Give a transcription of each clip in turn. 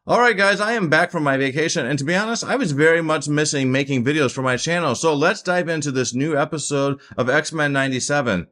Alright guys, I am back from my vacation, and to be honest, I was very much missing making videos for my channel, so let's dive into this new episode of X-Men 97.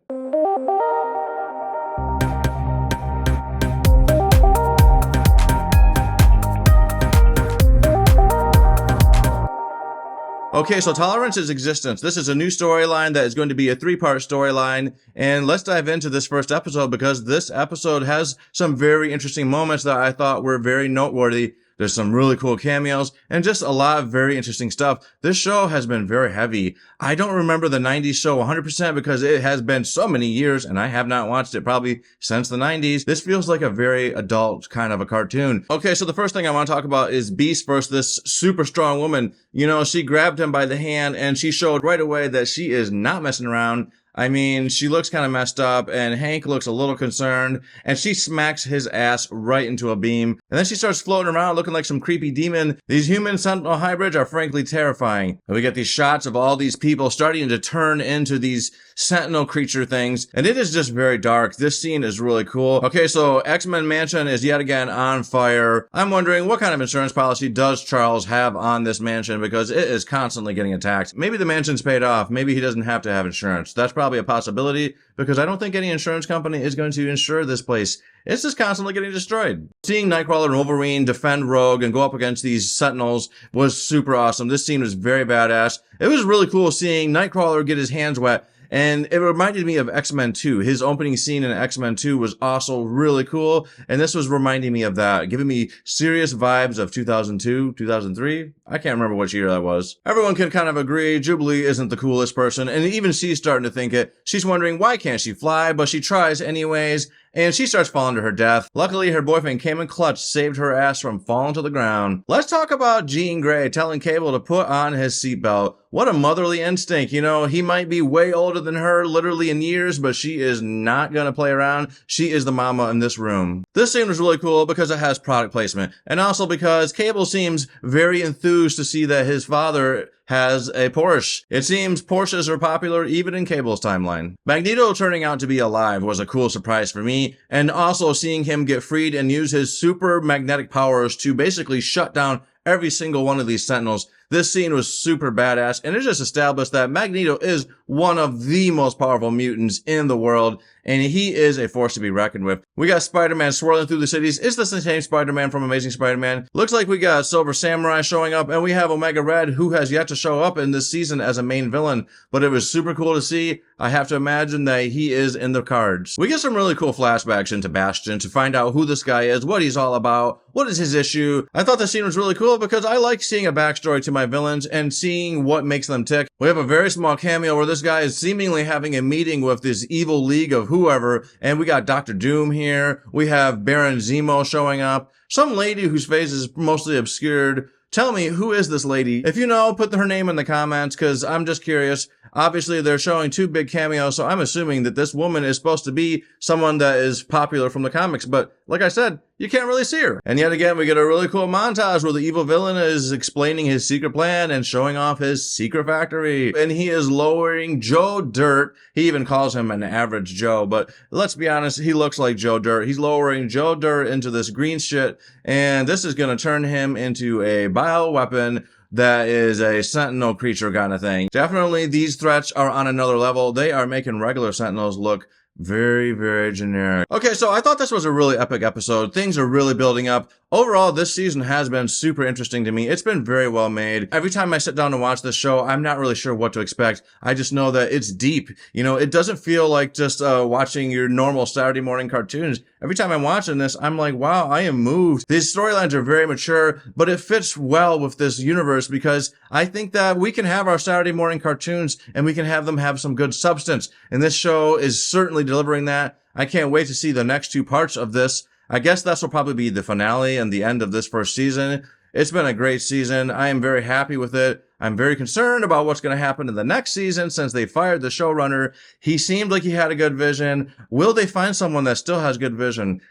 Okay, so Tolerance is Existence. This is a new storyline that is going to be a 3-part storyline, and let's dive into this first episode because this episode has some very interesting moments that I thought were very noteworthy. There's some really cool cameos and just a lot of very interesting stuff. This show has been very heavy. I don't remember the 90s show 100% because it has been so many years and I have not watched it probably since the 90s. This feels like a very adult kind of a cartoon. Okay, so the first thing I want to talk about is Beast versus this super strong woman. You know, she grabbed him by the hand and she showed right away that she is not messing around. I mean, she looks kind of messed up, and Hank looks a little concerned, and she smacks his ass right into a beam. And then she starts floating around looking like some creepy demon. These human sentinel hybrids are frankly terrifying. And we get these shots of all these people starting to turn into these sentinel creature things, and it is just very dark. This scene is really cool. Okay, so X-Men Mansion is yet again on fire. I'm wondering what kind of insurance policy does Charles have on this mansion because it is constantly getting attacked. Maybe the mansion's paid off. Maybe he doesn't have to have insurance. That's probably a possibility because I don't think any insurance company is going to insure this place. It's just constantly getting destroyed. Seeing Nightcrawler and Wolverine defend Rogue and go up against these Sentinels was super awesome. This scene was very badass. It was really cool seeing Nightcrawler get his hands wet. And it reminded me of X-Men 2. His opening scene in X-Men 2 was also really cool. And this was reminding me of that, giving me serious vibes of 2002, 2003. I can't remember which year that was. Everyone can kind of agree Jubilee isn't the coolest person. And even she's starting to think it. She's wondering why can't she fly, but she tries anyways. And she starts falling to her death. Luckily, her boyfriend came in clutch, saved her ass from falling to the ground. Let's talk about Jean Grey telling Cable to put on his seatbelt. What a motherly instinct. You know, he might be way older than her, literally in years, but she is not gonna play around. She is the mama in this room. This scene was really cool because it has product placement, and also because Cable seems very enthused to see that his father has a Porsche. It seems Porsches are popular even in Cable's timeline. Magneto turning out to be alive was a cool surprise for me, and also seeing him get freed and use his super magnetic powers to basically shut down every single one of these Sentinels. This scene was super badass, and it just established that Magneto is one of the most powerful mutants in the world, and he is a force to be reckoned with. We got Spider-Man swirling through the cities. Is this the same Spider-Man from Amazing Spider-Man? Looks like we got Silver Samurai showing up, and we have Omega Red, who has yet to show up in this season as a main villain, but it was super cool to see. I have to imagine that he is in the cards. We get some really cool flashbacks into Bastion to find out who this guy is, what he's all about, what is his issue. I thought the scene was really cool because I like seeing a backstory to my villains and seeing what makes them tick. We have a very small cameo where this guy is seemingly having a meeting with this evil league of whoever, and we got Dr. Doom here. We have Baron Zemo showing up. Some lady whose face is mostly obscured. Tell me, who is this lady? If you know, put her name in the comments, because I'm just curious. Obviously, they're showing 2 big cameos, so I'm assuming that this woman is supposed to be someone that is popular from the comics, but like I said, you can't really see her. And yet again, we get a really cool montage where the evil villain is explaining his secret plan and showing off his secret factory. And he is lowering Joe Dirt. He even calls him an average Joe, but let's be honest, he looks like Joe Dirt. He's lowering Joe Dirt into this green shit, and this is going to turn him into a bioweapon that is a sentinel creature kind of thing. Definitely these threats are on another level. They are making regular sentinels look very, very generic. Okay, so I thought this was a really epic episode. Things are really building up. Overall, this season has been super interesting to me. It's been very well made. Every time I sit down to watch this show, I'm not really sure what to expect. I just know that it's deep. You know, it doesn't feel like just watching your normal Saturday morning cartoons. Every time I'm watching this, I'm like, wow, I am moved. These storylines are very mature, but it fits well with this universe because I think that we can have our Saturday morning cartoons and we can have them have some good substance. And this show is certainly delivering that. I can't wait to see the next 2 parts of this. I guess this will probably be the finale and the end of this first season. It's been a great season. I am very happy with it. I'm very concerned about what's going to happen in the next season since they fired the showrunner. He seemed like he had a good vision. Will they find someone that still has good vision?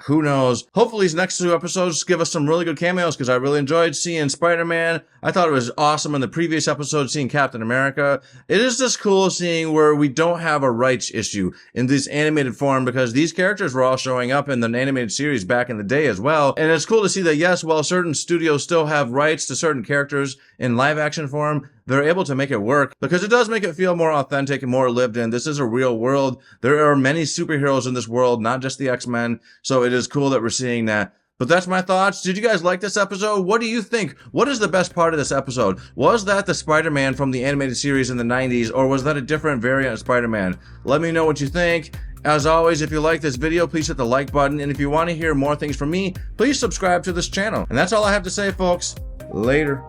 Who knows? Hopefully these next 2 episodes give us some really good cameos, because I really enjoyed seeing Spider-Man. I thought it was awesome in the previous episode seeing Captain America. It is just cool seeing where we don't have a rights issue in this animated form, because these characters were all showing up in the animated series back in the day as well. And it's cool to see that, yes, while certain studios still have rights to certain characters in live action form, they're able to make it work, because it does make it feel more authentic and more lived in. This is a real world. There are many superheroes in this world, not just the X-Men. So it is cool that we're seeing that. But that's my thoughts. Did you guys like this episode? What do you think? What is the best part of this episode? Was that the Spider-Man from the animated series in the 90s, or was that a different variant of Spider-Man? Let me know what you think. As always, if you like this video, please hit the like button. And if you want to hear more things from me, please subscribe to this channel. And that's all I have to say, folks. Later.